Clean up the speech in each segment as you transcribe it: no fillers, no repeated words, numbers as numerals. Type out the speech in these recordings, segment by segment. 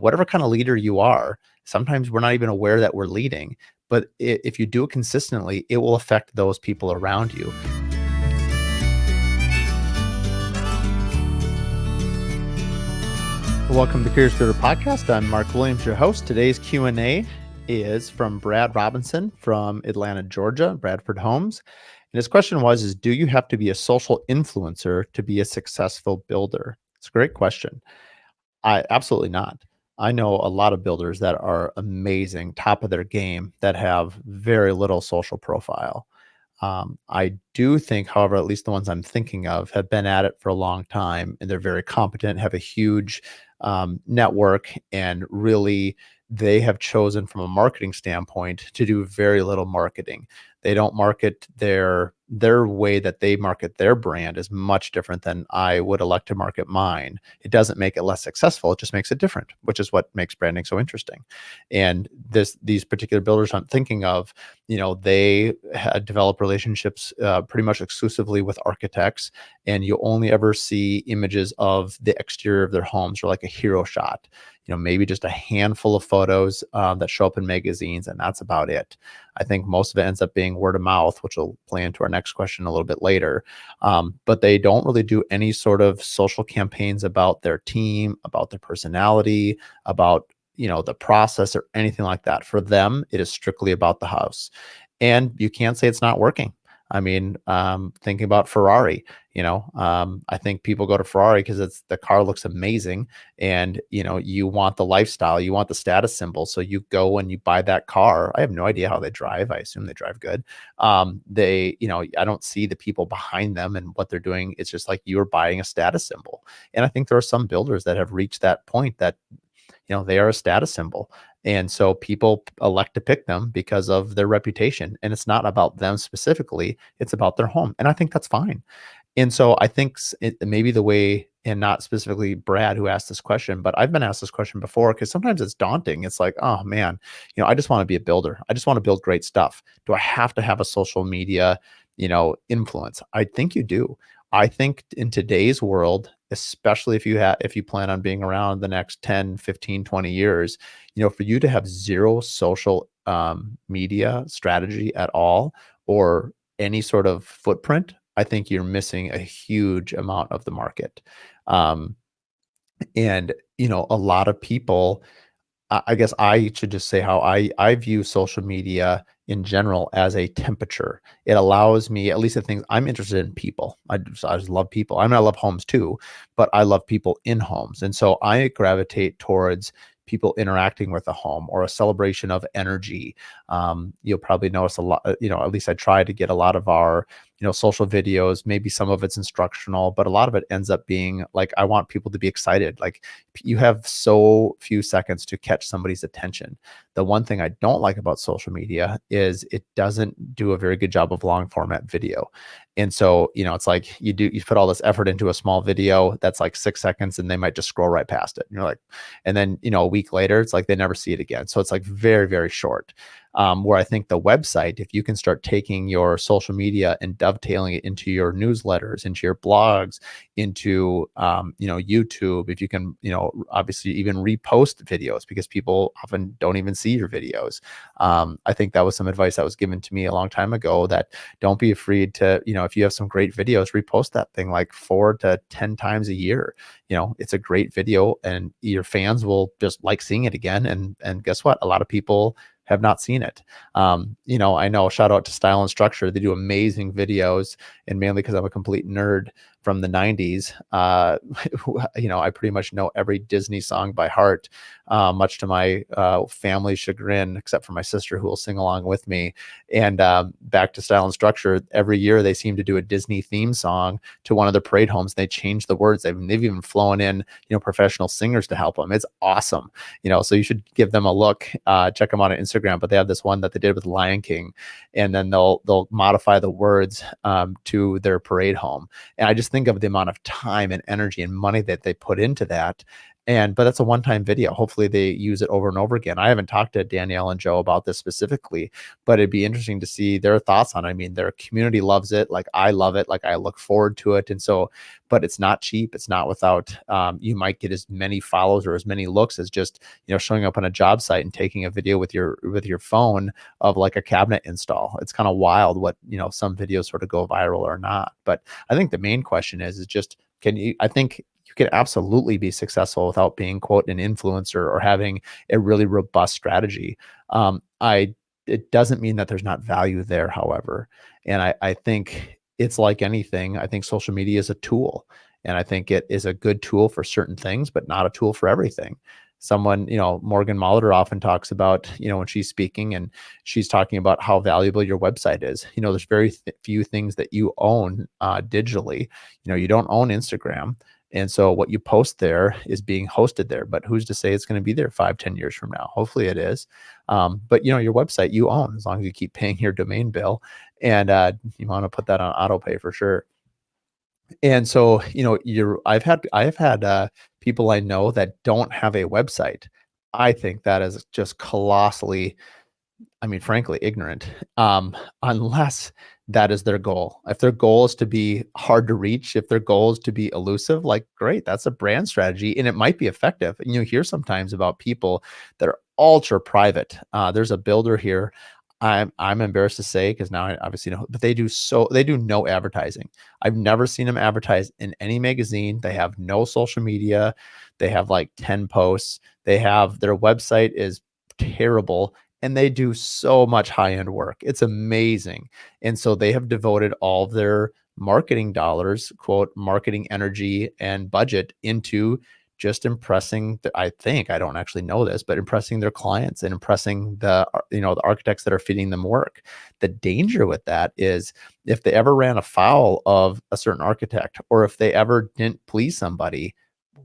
whatever kind of leader you are, sometimes we're not even aware that we're leading. But if you do it consistently, it will affect those people around you. Welcome to Curious Builder Podcast. I'm Mark Williams, your host. Today's Q&A is from Brad Robinson from Atlanta, Georgia, Bradford Homes. And his question was, do you have to be a social influencer to be a successful builder? It's a great question. Absolutely not. I know a lot of builders that are amazing, top of their game, that have very little social profile. I do think, however, at least the ones I'm thinking of have been at it for a long time and they're very competent, have a huge network, and really they have chosen from a marketing standpoint to do very little marketing. They don't market their way that they market their brand is much different than I would elect to market mine. It doesn't make it less successful. It just makes it different, which is what makes branding so interesting. And these particular builders I'm thinking of, they had developed relationships pretty much exclusively with architects, and you only ever see images of the exterior of their homes or like a hero shot. Maybe just a handful of photos that show up in magazines, and that's about it. I think most of it ends up being word of mouth, which will play into our next question a little bit later. But they don't really do any sort of social campaigns about their team, about their personality, about the process or anything like that. For them, it is strictly about the house. And you can't say it's not working. I mean, thinking about Ferrari, I think people go to Ferrari because the car looks amazing, and you want the lifestyle, you want the status symbol, so you go and you buy that car. I have no idea how they drive. I assume they drive good. I don't see the people behind them and what they're doing. It's just like you're buying a status symbol, and I think there are some builders that have reached that point that they are a status symbol. And so people elect to pick them because of their reputation. And it's not about them specifically, it's about their home. And I think that's fine. And so I think maybe the way, and not specifically Brad who asked this question, but I've been asked this question before, because sometimes it's daunting. It's like, oh man, I just want to be a builder. I just want to build great stuff. Do I have to have a social media, influence? I think you do. I think in today's world, especially if you plan on being around the next 10, 15, 20 years, for you to have zero social media strategy at all, or any sort of footprint, I think you're missing a huge amount of the market. And a lot of people, I guess I should just say how I view social media in general as a temperature. It allows me, at least the things I'm interested in, people. I just love people. I mean, I love homes too, but I love people in homes. And so I gravitate towards people interacting with a home or a celebration of energy. You'll probably notice a lot, at least I try to get a lot of our, social videos. Maybe some of it's instructional, but a lot of it ends up being like, I want people to be excited. Like, you have so few seconds to catch somebody's attention. The one thing I don't like about social media is it doesn't do a very good job of long format video. And so, it's like you put all this effort into a small video that's like 6 seconds, and they might just scroll right past it. And you're like, and then, a week later, it's like they never see it again. So it's like very, very short. Where I think the website, if you can start taking your social media and dovetailing it into your newsletters, into your blogs, into YouTube, if you can, obviously even repost videos, because people often don't even see your videos. I think that was some advice that was given to me a long time ago, that don't be afraid to, if you have some great videos, repost that thing like 4 to 10 times a year. It's a great video, and your fans will just like seeing it again. And guess what? A lot of people have not seen it. I know, shout out to Style and Structure. They do amazing videos, and mainly because I'm a complete nerd from the 90s. I pretty much know every Disney song by heart, much to my family's chagrin, except for my sister, who will sing along with me. And back to Style and Structure, every year they seem to do a Disney theme song to one of their parade homes. They change the words. They've even flown in, professional singers to help them. It's awesome. So you should give them a look. Check them out on Instagram. But they have this one that they did with Lion King, and then they'll modify the words to their parade home. And I just think of the amount of time and energy and money that they put into that. But that's a one-time video. Hopefully they use it over and over again. I haven't talked to Danielle and Joe about this specifically, but it'd be interesting to see their thoughts on it. I mean, their community loves it. Like I love it. Like I look forward to it. And so, but it's not cheap. It's not without, you might get as many follows or as many looks as just, showing up on a job site and taking a video with your phone of like a cabinet install. It's kind of wild what, some videos sort of go viral or not. But I think the main question is just, I think you can absolutely be successful without being quote an influencer or having a really robust strategy. I It doesn't mean that there's not value there, however. And I think it's like anything. I think social media is a tool, and I think it is a good tool for certain things, but not a tool for everything. Someone, Morgan Molitor often talks about, when she's speaking and she's talking about how valuable your website is. There's very few things that you own digitally. You don't own Instagram. And so what you post there is being hosted there, but who's to say it's going to be there 5, 10 years from now? Hopefully it is. But your website you own as long as you keep paying your domain bill, and you want to put that on auto pay for sure. And so, I've had people I know that don't have a website. I think that is just colossally, I mean, frankly, ignorant, unless that is their goal. If their goal is to be hard to reach, if their goal is to be elusive, like, great, that's a brand strategy and it might be effective. And you hear sometimes about people that are ultra private. There's a builder here. I'm embarrassed to say because now I obviously know, but they do no advertising. I've never seen them advertise in any magazine. They have no social media. They have like 10 posts. Their website is terrible, and they do so much high-end work. It's amazing. And so they have devoted all of their marketing dollars, quote, marketing energy and budget into just impressing I think, I don't actually know this, but impressing their clients and impressing the architects that are feeding them work. The danger with that is if they ever ran afoul of a certain architect, or if they ever didn't please somebody,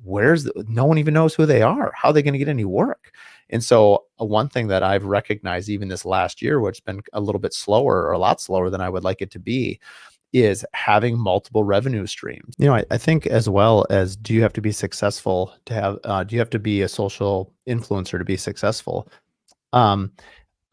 no one even knows who they are. How are they going to get any work? And so one thing that I've recognized even this last year, which has been a little bit slower or a lot slower than I would like it to be, is having multiple revenue streams. I think as well as, do you have to be successful to have, do you have to be a social influencer to be successful? Um,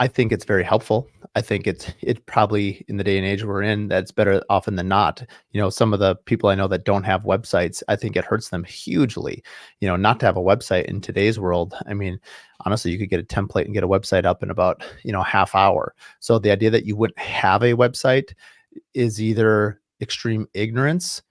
I think it's very helpful. I think it's probably in the day and age we're in, that's better often than not. Some of the people I know that don't have websites, I think it hurts them hugely, not to have a website in today's world. I mean, honestly, you could get a template and get a website up in about, half hour. So the idea that you wouldn't have a website is either extreme ignorance,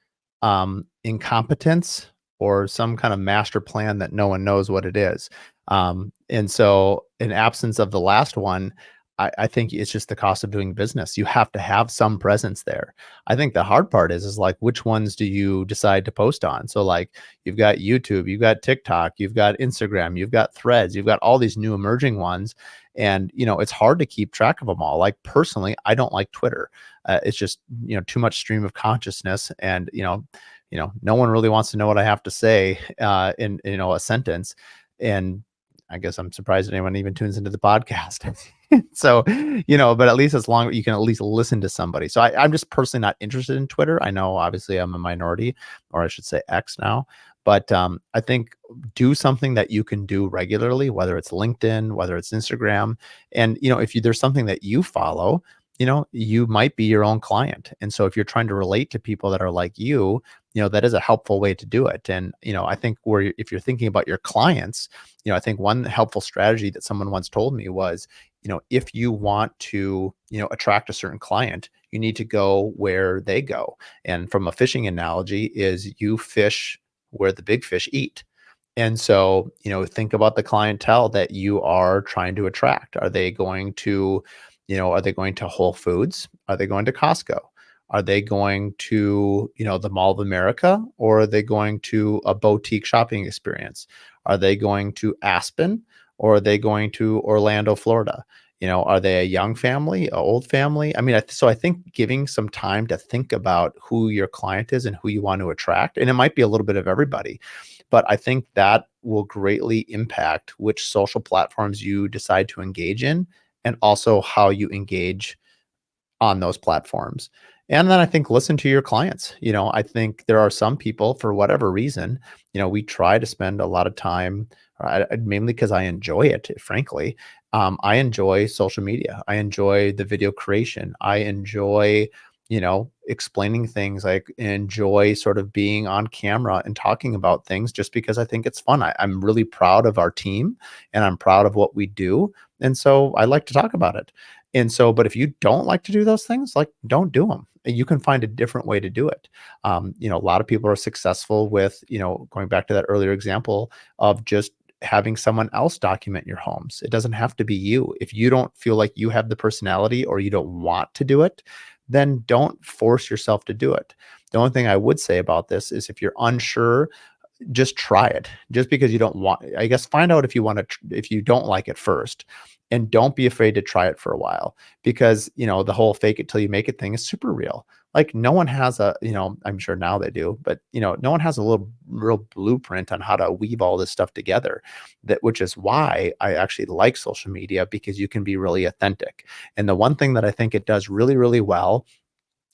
incompetence, or some kind of master plan that no one knows what it is. And so, in absence of the last one, I think it's just the cost of doing business. You have to have some presence there. I think the hard part is like, which ones do you decide to post on? So, like, you've got YouTube, you've got TikTok, you've got Instagram, you've got Threads, you've got all these new emerging ones, and it's hard to keep track of them all. Like personally, I don't like Twitter. It's just too much stream of consciousness, and no one really wants to know what I have to say in a sentence. And I guess I'm surprised anyone even tunes into the podcast. So, but at least as long you can at least listen to somebody. So I'm just personally not interested in Twitter. I know obviously I'm a minority, or I should say X now. But I think do something that you can do regularly, whether it's LinkedIn, whether it's Instagram. And, if there's something that you follow, you might be your own client. And so if you're trying to relate to people that are like that is a helpful way to do it. And, I think if you're thinking about your clients, I think one helpful strategy that someone once told me was, if you want to, attract a certain client, you need to go where they go. And from a fishing analogy is you fish where the big fish eat. And so, think about the clientele that you are trying to attract. Are they going to Whole Foods? Are they going to Costco? Are they going to, the Mall of America, or are they going to a boutique shopping experience? Are they going to Aspen, or are they going to Orlando, Florida? Are they a young family, an old family? I mean, so I think giving some time to think about who your client is and who you want to attract, and it might be a little bit of everybody, but I think that will greatly impact which social platforms you decide to engage in, and also how you engage on those platforms. And then I think listen to your clients. I think there are some people for whatever reason, we try to spend a lot of time, mainly because I enjoy it, frankly. I enjoy social media. I enjoy the video creation. I enjoy, explaining things. I enjoy sort of being on camera and talking about things just because I think it's fun. I'm really proud of our team and I'm proud of what we do. And so I like to talk about it. And so, but if you don't like to do those things, like don't do them. You can find a different way to do it. A lot of people are successful with, going back to that earlier example of just having someone else document your homes. It doesn't have to be you. If you don't feel like you have the personality or you don't want to do it, then don't force yourself to do it. The only thing I would say about this is if you're unsure, just try it. Just because you don't want, I guess, find out if you want to, if you don't like it first, and don't be afraid to try it for a while, because, the whole fake it till you make it thing is super real. Like no one has a, I'm sure now they do, but no one has a little real blueprint on how to weave all this stuff together. Which is why I actually like social media, because you can be really authentic. And the one thing that I think it does really, really well,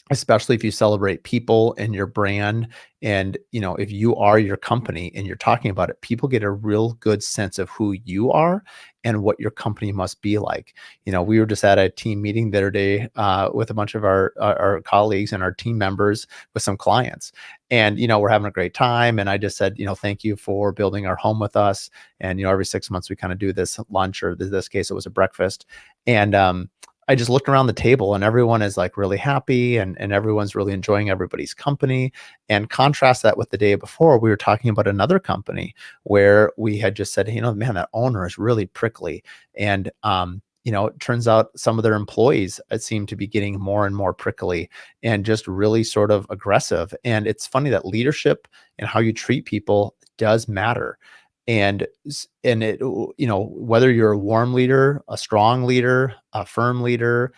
especially if you celebrate people and your brand, and if you are your company and you're talking about it, people get a real good sense of who you are and what your company must be like. We were just at a team meeting the other day, with a bunch of our colleagues and our team members with some clients, and we're having a great time, and I just said, thank you for building our home with us. And every 6 months we kind of do this lunch, or in this case it was a breakfast. And I just looked around the table and everyone is like really happy, and everyone's really enjoying everybody's company. And contrast that with the day before, we were talking about another company where we had just said, man, that owner is really prickly. And, it turns out some of their employees seem to be getting more and more prickly and just really sort of aggressive. And it's funny that leadership and how you treat people does matter. And it, whether you're a warm leader, a strong leader, a firm leader,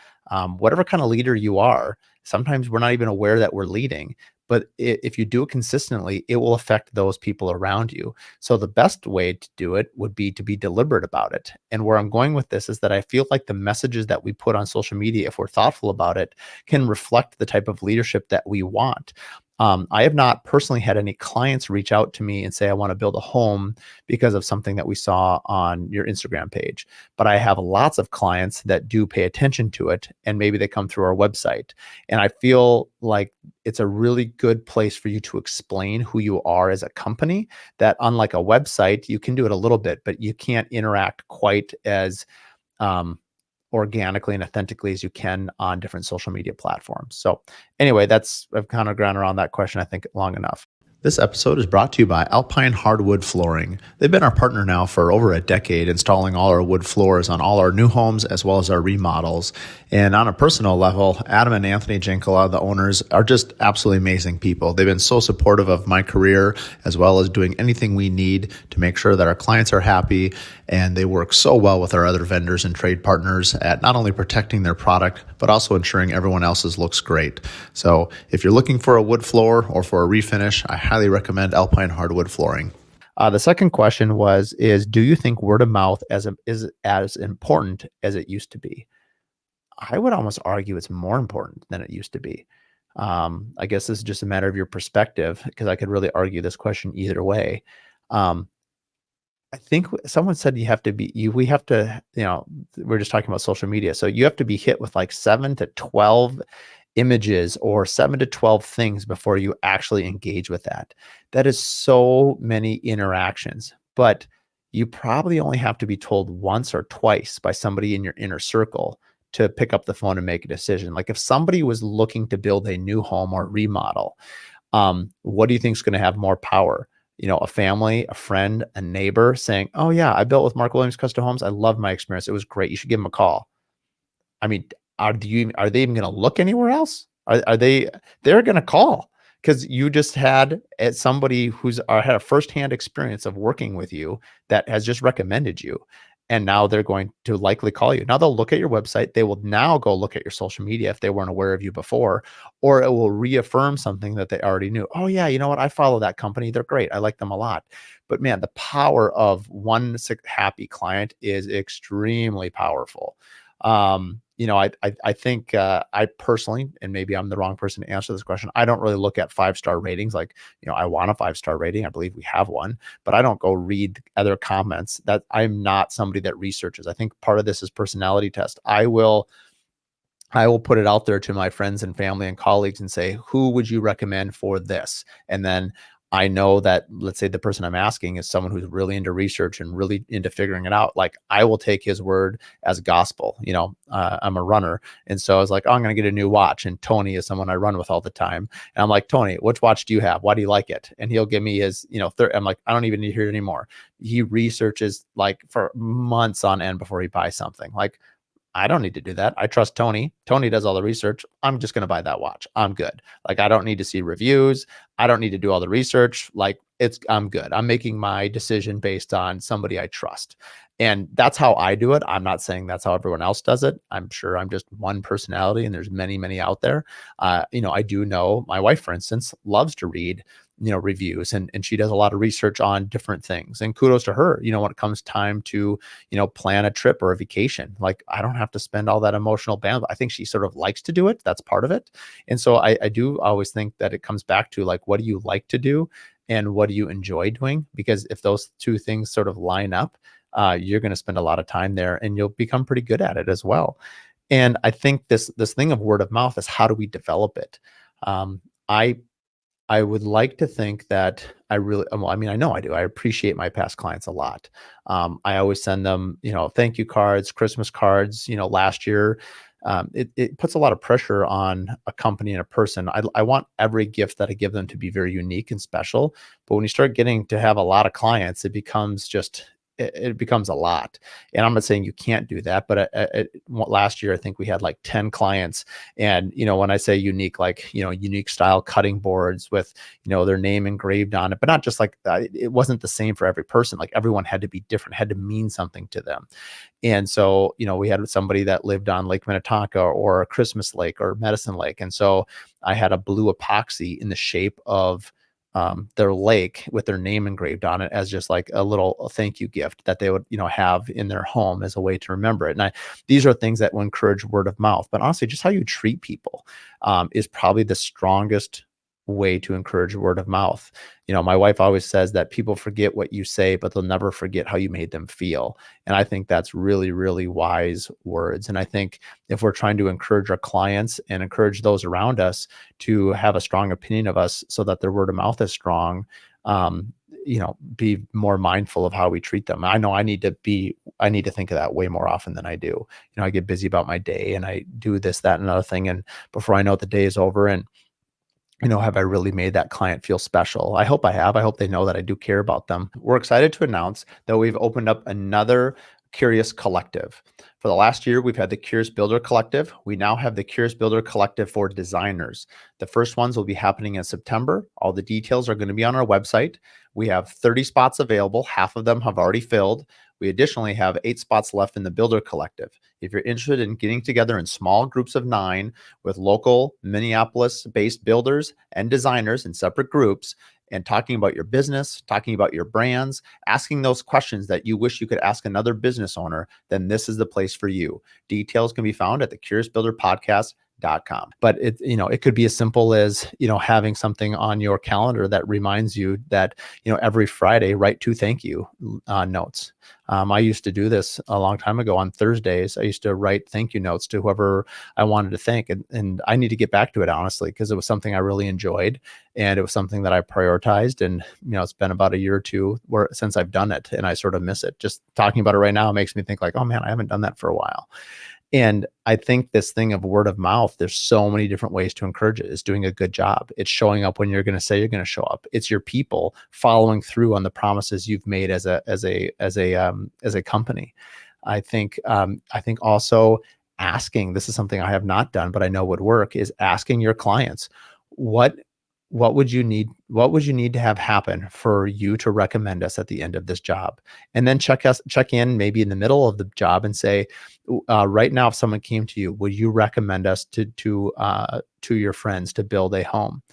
whatever kind of leader you are, sometimes we're not even aware that we're leading. But if you do it consistently, it will affect those people around you. So the best way to do it would be to be deliberate about it. And where I'm going with this is that I feel like the messages that we put on social media, if we're thoughtful about it, can reflect the type of leadership that we want. I have not personally had any clients reach out to me and say, I want to build a home because of something that we saw on your Instagram page. But I have lots of clients that do pay attention to it, and maybe they come through our website. And I feel like it's a really good place for you to explain who you are as a company, that unlike a website, you can do it a little bit, but you can't interact quite as um, organically and authentically as you can on different social media platforms. So anyway, I've kind of gone around that question, I think, long enough. This episode is brought to you by Alpine Hardwood Flooring. They've been our partner now for over a decade, installing all our wood floors on all our new homes as well as our remodels. And on a personal level, Adam and Anthony Jankola, the owners, are just absolutely amazing people. They've been so supportive of my career, as well as doing anything we need to make sure that our clients are happy. And they work so well with our other vendors and trade partners at not only protecting their product, but also ensuring everyone else's looks great. So if you're looking for a wood floor or for a refinish, I highly recommend Alpine Hardwood Flooring. The second question is do you think word of mouth is as important as it used to be? I would almost argue it's more important than it used to be. I guess this is just a matter of your perspective, because I could really argue this question either way. Um, I think someone said we have to, we're just talking about social media. So you have to be hit with like 7 to 12 images or 7 to 12 things before you actually engage with that. That is so many interactions, but you probably only have to be told once or twice by somebody in your inner circle to pick up the phone and make a decision. Like if somebody was looking to build a new home or remodel, what do you think is going to have more power? A family, a friend, a neighbor saying, "Oh yeah, I built with Mark Williams Custom Homes. I love my experience. It was great. You should give him a call." I mean, are they even going to look anywhere else? Are they? They're going to call because you just had somebody who's had a firsthand experience of working with you that has just recommended you, and now they're going to likely call you. Now they'll look at your website. They will now go look at your social media if they weren't aware of you before, or it will reaffirm something that they already knew. Oh yeah, you know what? I follow that company. They're great. I like them a lot. But man, the power of one happy client is extremely powerful. I think I personally, and maybe I'm the wrong person to answer this question. I don't really look at 5-star ratings. Like, I want a 5-star rating. I believe we have one, but I don't go read other comments. That I'm not somebody that researches. I think part of this is personality test. I will put it out there to my friends and family and colleagues and say, who would you recommend for this? And then I know that, let's say the person I'm asking is someone who's really into research and really into figuring it out. Like, I will take his word as gospel. I'm a runner. And so I was like, oh, I'm going to get a new watch. And Tony is someone I run with all the time. And I'm like, Tony, which watch do you have? Why do you like it? And he'll give me his, I'm like, I don't even need to hear it anymore. He researches like for months on end before he buys something. Like, I don't need to do that. I trust Tony. Tony does all the research. I'm just going to buy that watch. I'm good. Like, I don't need to see reviews. I don't need to do all the research. Like, I'm good. I'm making my decision based on somebody I trust. And that's how I do it. I'm not saying that's how everyone else does it. I'm sure I'm just one personality and there's many, many out there. I do know my wife, for instance, loves to read reviews, and she does a lot of research on different things, and kudos to her. When it comes time to plan a trip or a vacation, like, I don't have to spend all that emotional bandwidth. I think she sort of likes to do it. That's part of it. And so I do always think that it comes back to, like, what do you like to do and what do you enjoy doing? Because if those two things sort of line up, you're going to spend a lot of time there and you'll become pretty good at it as well. And I think this thing of word of mouth is, how do we develop it? um, I I would like to think that I really, well, I mean, I know I do. I appreciate my past clients a lot. I always send them, thank you cards, Christmas cards. Last year, it puts a lot of pressure on a company and a person. I want every gift that I give them to be very unique and special. But when you start getting to have a lot of clients, it becomes a lot. And I'm not saying you can't do that, but last year, I think we had like 10 clients. And, when I say unique, like, unique style cutting boards with, their name engraved on it, but not just like that. It wasn't the same for every person. Like, everyone had to be different, had to mean something to them. And so, we had somebody that lived on Lake Minnetonka or Christmas Lake or Medicine Lake. And so I had a blue epoxy in the shape of their lake with their name engraved on it, as just like a little thank you gift that they would, have in their home as a way to remember it. And these are things that will encourage word of mouth. But honestly, just how you treat people is probably the strongest way to encourage word of mouth. My wife always says that people forget what you say, but they'll never forget how you made them feel. And I think that's really, really wise words. And I think if we're trying to encourage our clients and encourage those around us to have a strong opinion of us so that their word of mouth is strong, be more mindful of how we treat them. I know I need to think of that way more often than I do. I get busy about my day and I do this, that, and another thing. And before I know it, the day is over. And have I really made that client feel special? I hope I have. I hope they know that I do care about them. We're excited to announce that we've opened up another Curious Collective. For the last year, we've had the Curious Builder Collective. We now have the Curious Builder Collective for designers. The first ones will be happening in September. All the details are going to be on our website. We have 30 spots available. Half of them have already filled. We additionally have 8 spots left in the Builder Collective. If you're interested in getting together in small groups of 9 with local Minneapolis-based builders and designers in separate groups and talking about your business, talking about your brands, asking those questions that you wish you could ask another business owner, then this is the place for you. Details can be found at the Curious Builder Podcast. But it could be as simple as, having something on your calendar that reminds you that, every Friday, write 2 thank you notes. I used to do this a long time ago on Thursdays. I used to write thank you notes to whoever I wanted to thank. And I need to get back to it, honestly, because it was something I really enjoyed and it was something that I prioritized. And, it's been about a year or two since I've done it and I sort of miss it. Just talking about it right now makes me think like, oh man, I haven't done that for a while. And I think this thing of word of mouth, there's so many different ways to encourage it. It's doing a good job. It's showing up when you're going to say you're going to show up. It's your people following through on the promises you've made as a company. I think also asking, this is something I have not done, but I know would work, is asking your clients, what would you need to have happen for you to recommend us at the end of this job? And then check in maybe in the middle of the job and say, right now, if someone came to you, would you recommend us to your friends to build a home?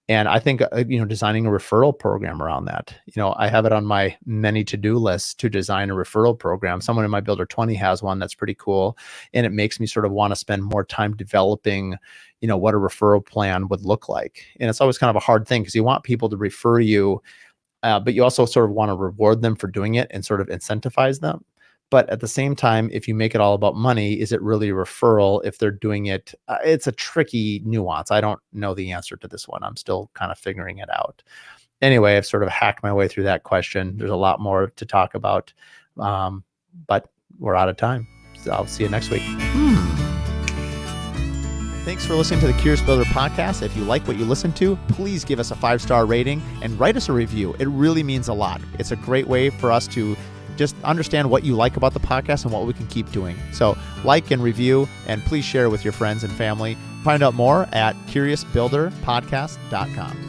And I think, designing a referral program around that, I have it on my many to-do lists to design a referral program. Someone in my Builder 20 has one that's pretty cool. And it makes me sort of want to spend more time developing, what a referral plan would look like. And it's always kind of a hard thing because you want people to refer you, but you also sort of want to reward them for doing it and sort of incentivize them. But at the same time, if you make it all about money, is it really a referral if they're doing it? It's a tricky nuance. I don't know the answer to this one. I'm still kind of figuring it out. Anyway, I've sort of hacked my way through that question. There's a lot more to talk about, but we're out of time. So I'll see you next week. Thanks for listening to the Curious Builder podcast. If you like what you listen to, please give us a 5-star rating and write us a review. It really means a lot. It's a great way for us to just understand what you like about the podcast and what we can keep doing. So like and review, and please share with your friends and family. Find out more at curiousbuilderpodcast.com.